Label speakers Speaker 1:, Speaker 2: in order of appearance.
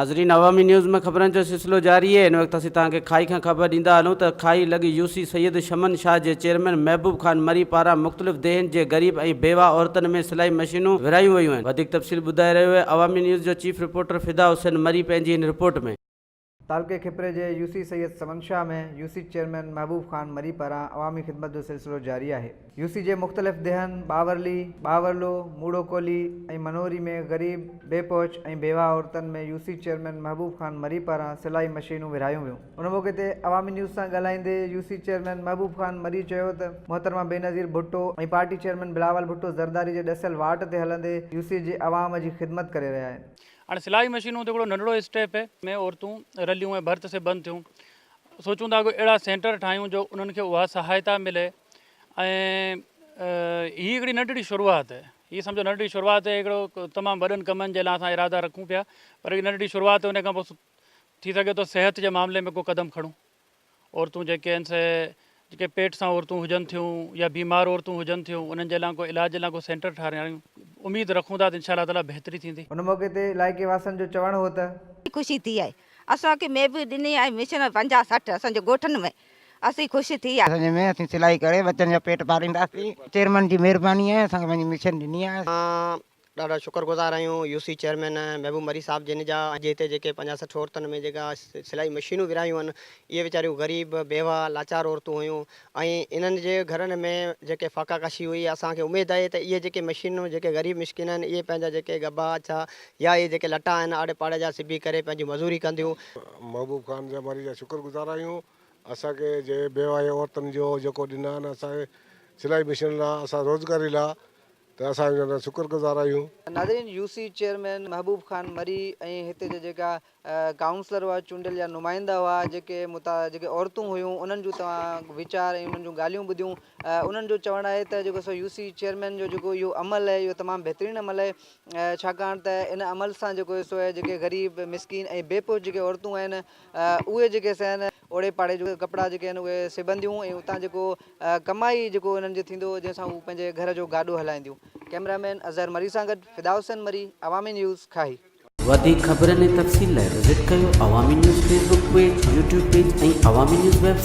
Speaker 1: नाज़रीन अवामी न्यूज़ में खबरन जो सिलसिलो जारी है। इन वक्त असीं तव्हांखे खाई खां ख़बर ॾींदा हलूं त खाई लॻी यूसी सैयद शमन शाह जे चेयरमैन महबूब खान मरी पारां मुख़्तलिफ़ देहनि जे ग़रीब ऐं बेवा औरतुनि में सिलाई मशीनूं विरायूं वयूं आहिनि। वधीक तफ़सील ॿुधाए रहियो आहे अवामी न्यूज़ जो चीफ रिपोर्टर फिदा हुसैन मरी पंहिंजी हिन रिपोर्ट में।
Speaker 2: तालुके खिपरे जे यूसी सैयद समन शाह में यूसी चेयरमैन महबूब खान मरी पारां अवामी ख़िदमत जो सिलसिलो जारी है। यूसी जे मुख़्तलिफ़ देहन बावरली, बावरलो, मूड़ो कोली ऐं मनोरी में ग़रीब, बेपहुच ऐं बेवा औरतुनि में यूसी चेयरमैन महबूब खान मरी पारां सिलाई मशीनूं विरायूं वियूं। उन मौक़े ते अवामी न्यूज़ सां ॻाल्हाईंदे यूसी चेयरमैन महबूब खान मरी चयो त मोहतरमा बेनज़ीर भुट्टो ऐं पार्टी चेयरमैन बिलावल भुट्टो ज़रदारी जे ॾसियल वाट ते हलंदे यूसी जे अवाम जी ख़िदमत करे रहिया आहिनि।
Speaker 3: हाँ सिलाई मशीनों तो हिकिड़ो नंढड़ो स्टेप है में औरतूं रलियूं ऐं भर्त से बंदि थियूं। सोचूं था कि अहिड़ा सेंटर ठाहियूं जो उन्हनि खे उहा सहायता मिले ऐं हीअ हिकिड़ी नंढड़ी शुरूआत है। हीअ सम्झो नंढड़ी शुरूआत है, हिकिड़ो तमामु वॾनि कमनि जे लाइ असां इरादा रखूं पिया, पर हीअ नंढड़ी शुरूआत है। उन खां पोइ थी सघे तो सेहत जे मामले में को क़दम खणूं। औरतूं जेके आहिनि से जेके पेट सां औरतूं हुजनि थियूं या बीमार औरतूं हुजनि थियूं, उन्हनि जे लाइ को इलाज जे लाइ को सेंटर ठाहिरायूं। उम्मीद रखूं था त इंशाअल्लाह ताला बहितरी थींदी।
Speaker 2: उन मौक़े ते इलाइक़े वासनि जो चवणु हो त
Speaker 4: खुशी थी आहे असांखे में बि ॾिनी आहे मिशन 50-60 असांजे ॻोठनि में असीं ख़ुशि थी आहे।
Speaker 5: असांजे में असीं सिलाई करे बच्चनि जा पेट पालींदासीं। चेयरमैन जी महिरबानी आहे, असांखे पंहिंजी मिशन ॾिनी आहे।
Speaker 6: ॾाढा शुक्रगुज़ार आहियूं यूसी चेयरमैन महबूब मरी साहब जिन जा अॼु हिते जेके 50-60 औरतुनि में जेका सिलाई मशीनूं विरायूं आहिनि, इहे वीचारियूं ग़रीब बेवा लाचार औरतूं हुयूं ऐं इन्हनि जे घरनि में जेके फ़ाक़ाकाशी हुई। असांखे उमेदु आहे त इहे जेके मशीनूं जेके ग़रीब मिस्किन आहिनि इहे पंहिंजा जेके गबा छा या इहे जेके लटा आहिनि आड़े पाड़े जा सिबी करे पंहिंजी मज़ूरी कंदियूं।
Speaker 7: महबूब खान जा मरी जा शुक्रगुज़ार आहियूं। असांखे जे बेवा औरतुनि जो जेको ॾिना आहिनि असांखे सिलाई मशीन लाइ, असां रोज़गारी लाइ, त असां शुक्रगुज़ार आहियूं।
Speaker 2: नाज़रीन यूसी चेयरमैन महबूब खान मरी ऐं हिते जा जेका काउंसलर हुआ, चूंडियल या नुमाइंदा हुआ, जेके औरतूं हुयूं, उन्हनि जूं तव्हां वीचार ऐं उन्हनि जूं ॻाल्हियूं ॿुधियूं। उन्हनि जो चवणु आहे त जेको सो यूसी चेयरमैन जो जेको इहो अमल आहे इहो तमामु बहितरीनु अमल आहे, छाकाणि त इन अमल सां जेको सो आहे जेके ग़रीब मिसकिन ऐं बेपोच जेके औरतूं आहिनि उहे जेके आहिनि ओड़े पाड़े जो कपिड़ा जेके आहिनि उहे सिबंदियूं ऐं उतां जेको कमाई जेको उन्हनि जो थींदो जंहिंसां उहे पंहिंजे घर जो गाॾो हलाईंदियूं। कैमरामैन अज़हर मरी सां गॾु फिदा हुसैन मरी, अवामी न्यूज़ खाई।
Speaker 1: वधीक ख़बरनि ऐं तफ़सील लाइ विज़िट कयो अवामी news Facebook page, YouTube page ऐं अवामी न्यूज़ वेबसाइट।